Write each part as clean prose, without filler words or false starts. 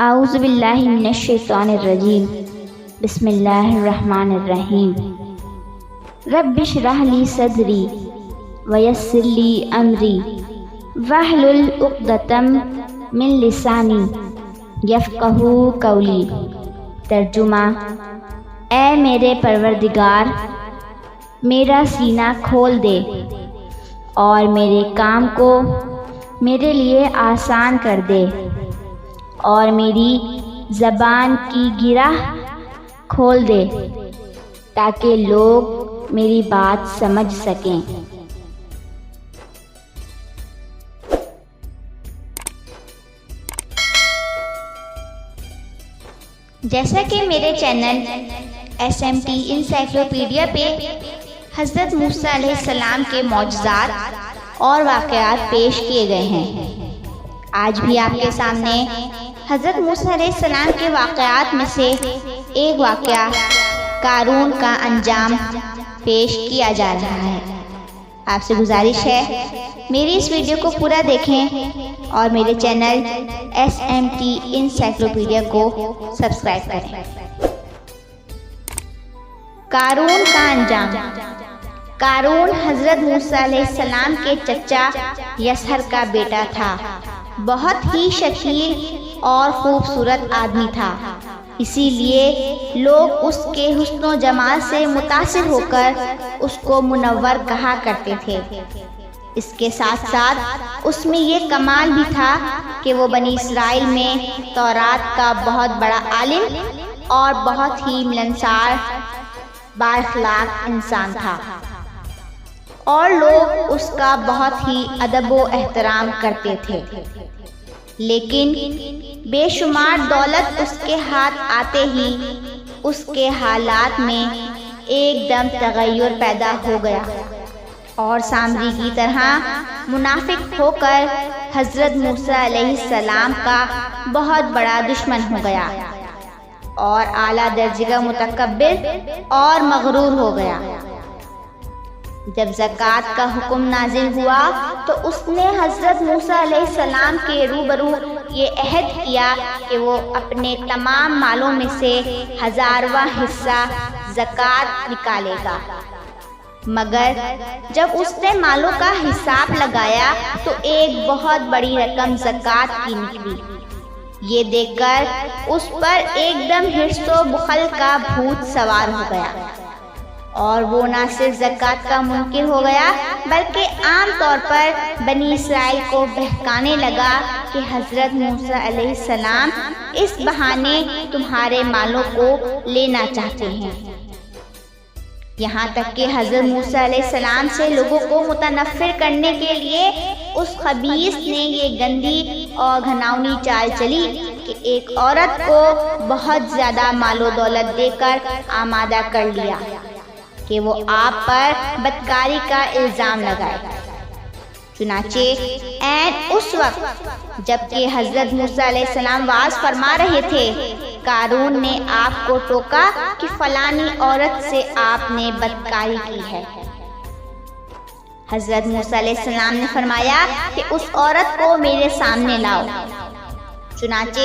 اعوذ باللہ من الشیطان الرجیم بسم اللہ الرحمن الرحیم رب اشرح لی صدری ویسر لی امری واحلل عقدۃ من لسانی یفقہوا قولی۔ ترجمہ: اے میرے پروردگار، میرا سینہ کھول دے اور میرے کام کو میرے لیے آسان کر دے، اور میری زبان کی گرہ کھول دے تاکہ لوگ میری بات سمجھ سکیں۔ جیسا کہ میرے چینل SMT انسائکلوپیڈیا پہ حضرت موسیٰ علیہ السلام کے معجزات اور واقعات پیش کیے گئے ہیں، آج بھی آپ کے سامنے حضرت موسیٰ علیہ السلام کے واقعات میں سے ایک واقعہ قارون کا انجام پیش کیا جا رہا ہے۔ آپ سے گزارش ہے میری اس ویڈیو کو پورا دیکھیں اور میرے چینل SMT انسائکلوپیڈیا کو سبسکرائب کریں۔ قارون کا انجام۔ قارون حضرت موسیٰ علیہ السلام کے چچا یسہر کا بیٹا تھا۔ بہت ہی شکیل اور خوبصورت آدمی تھا، اسی لیے لوگ اس کے حسن و جمال سے متاثر ہو کر اس کو منور کہا کرتے تھے۔ اس کے ساتھ ساتھ اس میں یہ کمال بھی تھا کہ وہ بنی اسرائیل میں تورات کا بہت بڑا عالم اور بہت ہی ملنسار بااخلاق انسان تھا، اور لوگ اس کا بہت ہی ادب و احترام کرتے تھے۔ لیکن بے شمار دولت اس کے ہاتھ آتے ہی اس کے حالات میں ایک دم تغیر پیدا ہو گیا، اور سامری کی طرح منافق ہو کر حضرت موسیٰ علیہ السلام کا بہت بڑا دشمن ہو گیا، اور اعلیٰ درجے کا متکبر اور مغرور ہو گیا۔ جب زکوٰۃ کا حکم نازل ہوا تو اس نے حضرت موسیٰ علیہ السلام کے روبرو یہ عہد کیا کہ وہ اپنے تمام مالوں میں سے 1000واں حصہ زکوٰۃ نکالے گا، مگر جب اس نے مالوں کا حساب لگایا تو ایک بہت بڑی رقم زکوٰۃ کی نکلی۔ یہ دیکھ کر اس پر ایک دم حرص و بخل کا بھوت سوار ہو گیا، اور وہ نہ صرف زکوٰۃ کا منکر ہو گیا بلکہ عام طور پر بنی اسرائیل کو بہکانے لگا کہ حضرت موسیٰ علیہ السلام اس بہانے تمہارے مالوں کو لینا چاہتے ہیں۔ یہاں تک کہ حضرت موسیٰ علیہ السلام سے لوگوں کو متنفر کرنے کے لیے اس خبیث نے یہ گندی اور گھناؤنی چال چلی کہ ایک عورت کو بہت زیادہ مال و دولت دے کر آمادہ کر لیا کہ وہ آپ پر بدکاری کا الزام لگائے۔ چنانچہ عین اس وقت جبکہ حضرت موسیٰ علیہ السلام واعظ فرما رہے تھے، قارون نے آپ کو ٹوکا کہ فلانی عورت سے آپ نے بدکاری کی ہے۔ حضرت موسیٰ علیہ السلام نے فرمایا کہ اس عورت کو میرے سامنے لاؤ۔ چنانچہ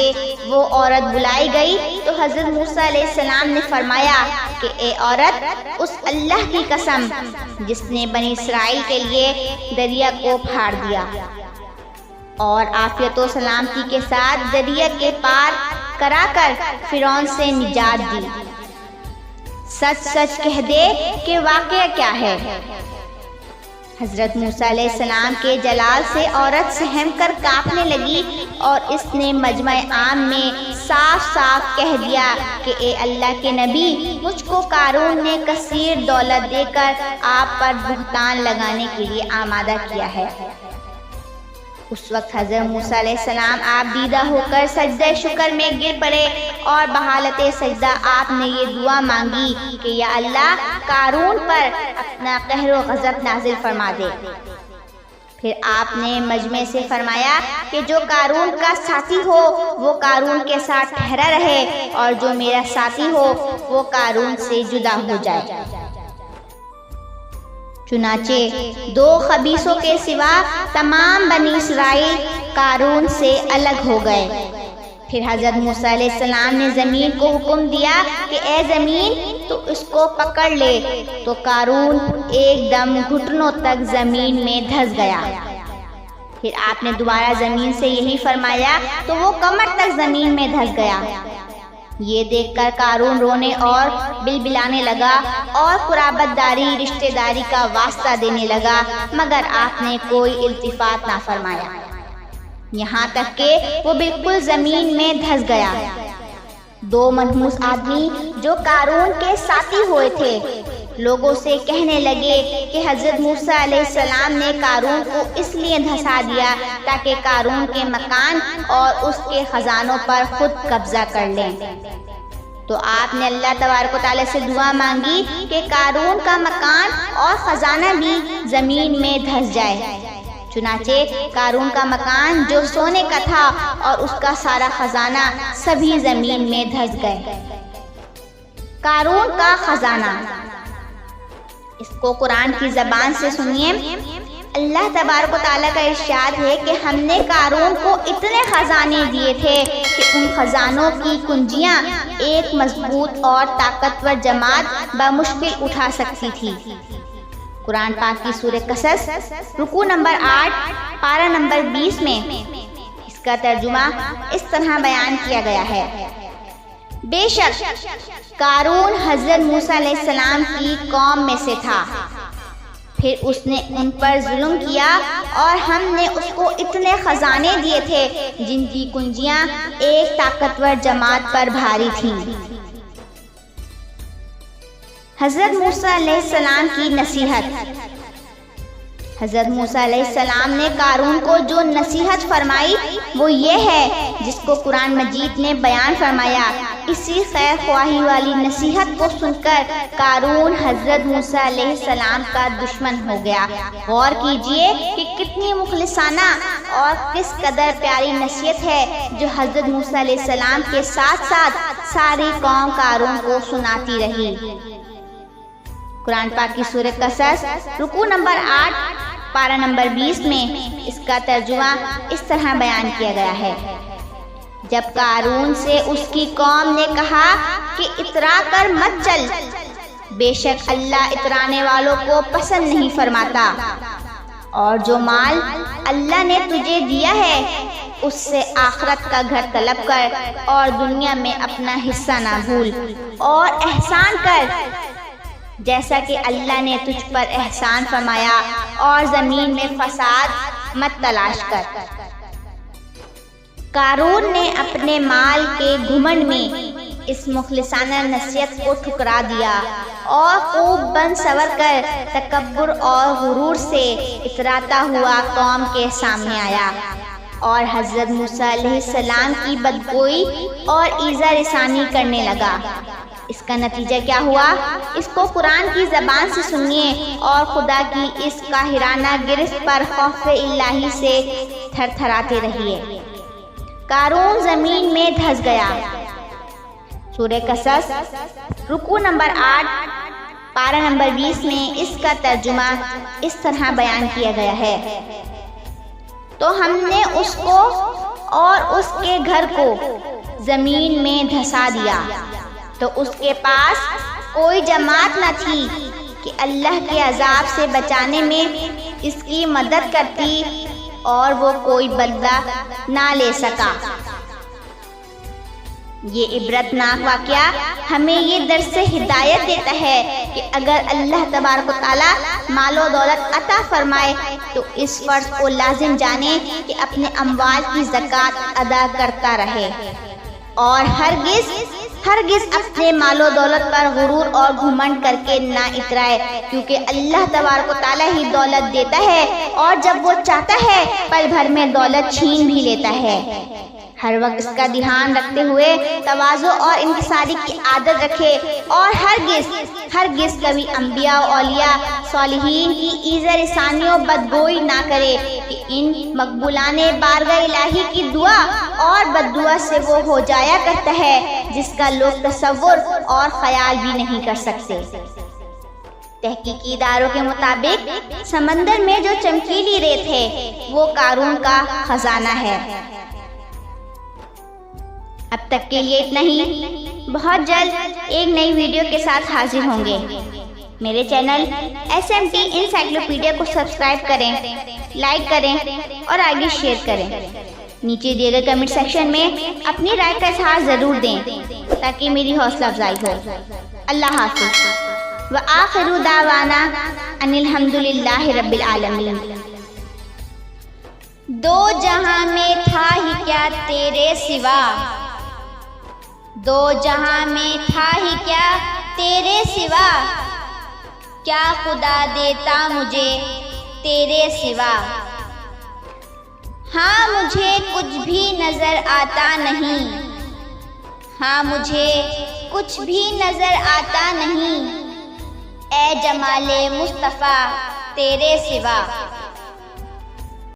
وہ عورت بلائی گئی تو حضرت موسیٰ علیہ السلام نے فرمایا کہ اے عورت، اس اللہ کی قسم جس نے بنی اسرائیل کے لیے دریا کو پھاڑ دیا اور عافیت و سلامتی کے ساتھ دریا کے پار کرا کر فرعون سے نجات دی، سچ سچ کہہ دے کہ واقعہ کیا ہے۔ حضرت موسیٰ علیہ السلام کے جلال سے عورت سہم کر کانپنے لگی، اور اس نے مجمع عام میں صاف صاف کہہ دیا کہ اے اللہ کے نبی، مجھ کو قارون نے کثیر دولت دے کر آپ پر بہتان لگانے کے لیے آمادہ کیا ہے۔ اس وقت حضرت موسیٰ علیہ السلام آپ دیدہ ہو کر سجدہ شکر میں گر پڑے، اور بحالت سجدہ آپ نے یہ دعا مانگی کہ یا اللہ، قارون پر اپنا قہر و غضب نازل فرما دے۔ پھر آپ نے مجمع سے فرمایا کہ جو قارون کا ساتھی ہو وہ قارون کے ساتھ ٹھہرا رہے، اور جو میرا ساتھی ہو وہ قارون سے جدا ہو جائے۔ چنانچہ 2 خبیثوں کے سوا تمام بنی اسرائیل قارون سے الگ ہو گئے، پھر حضرت موسیٰ علیہ السلام نے زمین کو حکم دیا کہ اے زمین تو اس کو پکڑ لے، تو قارون ایک دم گھٹنوں تک زمین میں دھس گیا۔ پھر آپ نے دوبارہ زمین سے یہی فرمایا تو وہ کمر تک زمین میں دھس گیا۔ یہ دیکھ کر قارون رونے اور بلبلانے لگا اور قرابت داری رشتہ داری کا واسطہ دینے لگا، مگر آپ نے کوئی التفات نہ فرمایا، یہاں تک کہ وہ بالکل زمین میں دھس گیا۔ دو منحوس آدمی جو قارون کے ساتھی ہوئے تھے لوگوں سے کہنے لگے کہ حضرت موسیٰ علیہ السلام نے قارون کو اس لیے دھسا دیا تاکہ قارون کے مکان اور اس کے خزانوں پر خود قبضہ کر لیں۔ تو آپ نے اللہ تبارک و تعالیٰ سے دعا مانگی کہ قارون کا مکان اور خزانہ بھی زمین میں دھس جائے۔ چنانچہ قارون کا مکان جو سونے کا تھا اور اس کا سارا خزانہ سبھی زمین میں دھس گئے۔ قارون کا خزانہ، اس کو قرآن کی زبان سے سنیے۔ اللہ تبارک و تعالیٰ کا ارشاد ہے کہ ہم نے قارون کو اتنے خزانے دیے تھے کہ ان خزانوں کی کنجیاں ایک مضبوط اور طاقتور جماعت بمشکل اٹھا سکتی تھی۔ قرآن پاک کی سورہ قصص رکوع نمبر 8 پارہ نمبر 20 میں اس کا ترجمہ اس طرح بیان کیا گیا ہے: بے شک قارون حضرت موسیٰ علیہ السلام کی قوم میں سے تھا، پھر اس نے ان پر ظلم کیا اور ہم نے اس کو اتنے خزانے دیے تھے جن کی کنجیاں ایک طاقتور جماعت پر بھاری تھیں۔ حضرت موسیٰ علیہ السلام کی نصیحت۔ حضرت موسیٰ علیہ السلام نے قارون کو جو نصیحت فرمائی وہ یہ ہے جس کو قرآن مجید نے بیان فرمایا۔ اسی خیر خواہی والی نصیحت کو سن کر قارون حضرت موسیٰ علیہ السلام کا دشمن ہو گیا۔ غور کیجئے کہ کتنی مخلصانہ اور کس قدر پیاری نصیحت ہے جو حضرت موسیٰ علیہ السلام کے ساتھ ساتھ ساری قوم قارون کو سناتی رہی۔ قرآن پاک کی سورہ قصص رکوع نمبر 8 پارہ نمبر 20 میں اس کا ترجمہ اس طرح بیان کیا گیا ہے: جب قارون سے اس کی قوم نے کہا کہ اترا کر مت چل، بے شک اللہ اترانے والوں کو پسند نہیں فرماتا، اور جو مال اللہ نے تجھے دیا ہے اس سے آخرت کا گھر طلب کر اور دنیا میں اپنا حصہ نہ بھول، اور احسان کر جیسا کہ اللہ نے تجھ پر احسان فرمایا، اور زمین میں فساد مت تلاش کر۔ قارون نے اپنے مال کے گھمنڈ میں اس مخلصانہ نصیحت کو ٹھکرا دیا اور خوب بن سور کر تکبر اور غرور سے اتراتا ہوا قوم کے سامنے آیا اور حضرت موسیٰ علیہ السلام کی بدگوئی اور ایذا رسانی کرنے لگا۔ اس کا نتیجہ کیا ہوا؟ اس کو قرآن کی زبان سے سنیے اور خدا کی اس قاہرانہ گرفت پر خوف الہی سے تھر تھراتے رہیے۔ قارون زمین میں دھس گیا۔ سورہ قصص رکوع نمبر 8 پارہ نمبر 20 میں اس کا ترجمہ اس طرح بیان کیا گیا ہے: تو ہم نے اس کو اور اس کے گھر کو زمین میں دھسا دیا، تو اس کے پاس کوئی جماعت نہ تھی کہ اللہ کے عذاب سے بچانے میں اس کی مدد کرتی، اور وہ کوئی بدلہ نہ لے سکا۔ یہ عبرتناک واقعہ ہمیں یہ درس ہدایت دیتا ہے کہ اگر اللہ تبارک و تعالیٰ مال و دولت عطا فرمائے تو اس فرض کو لازم جانے کہ اپنے اموال کی زکوٰۃ ادا کرتا رہے، اور ہرگز اپنے مال و دولت پر غرور اور گھمنڈ کر کے نہ اترائے، کیونکہ اللہ تبارک و تعالیٰ ہی دولت دیتا ہے، اور جب وہ چاہتا ہے پل بھر میں دولت چھین بھی لیتا ہے۔ ہر وقت اس کا دھیان رکھتے ہوئے تواضع اور انکساری کی عادت رکھے، اور ہرگز کبھی انبیاء و اولیاء صالحین کی ایذا رسانی و بدگوئی نہ کرے کہ ان مقبولانے بارگاہ الہی کی دعا اور بددعا سے وہ ہو جایا کرتا ہے جس کا لوگ تصور اور خیال بھی نہیں کر سکتے۔ تحقیقی اداروں کے مطابق سمندر میں جو چمکیلی ریت ہے وہ قارون کا خزانہ ہے۔ اب تک کے لیے اتنا ہی، بہت جلد ایک نئی ویڈیو کے ساتھ حاضر ہوں گے۔ میرے چینل SMT انسائکلوپیڈیا کو سبسکرائب کریں، لائک کریں اور آگے شیئر کریں۔ نیچے دیے گئے کمنٹ سیکشن میں اپنی رائے کا اظہار ضرور دیں تاکہ میری حوصلہ افزائی ہو۔ اللہ حافظ وآخر دعوانا ان الحمدللہ رب العالمین۔ دو جہاں میں تھا ہی کیا تیرے سوا، دو جہاں میں تھا ہی کیا تیرے سوا، کیا خدا دیتا مجھے تیرے سوا۔ ہاں مجھے کچھ بھی نظر آتا نہیں، ہاں مجھے کچھ بھی نظر آتا نہیں، اے جمال مصطفیٰ تیرے سوا۔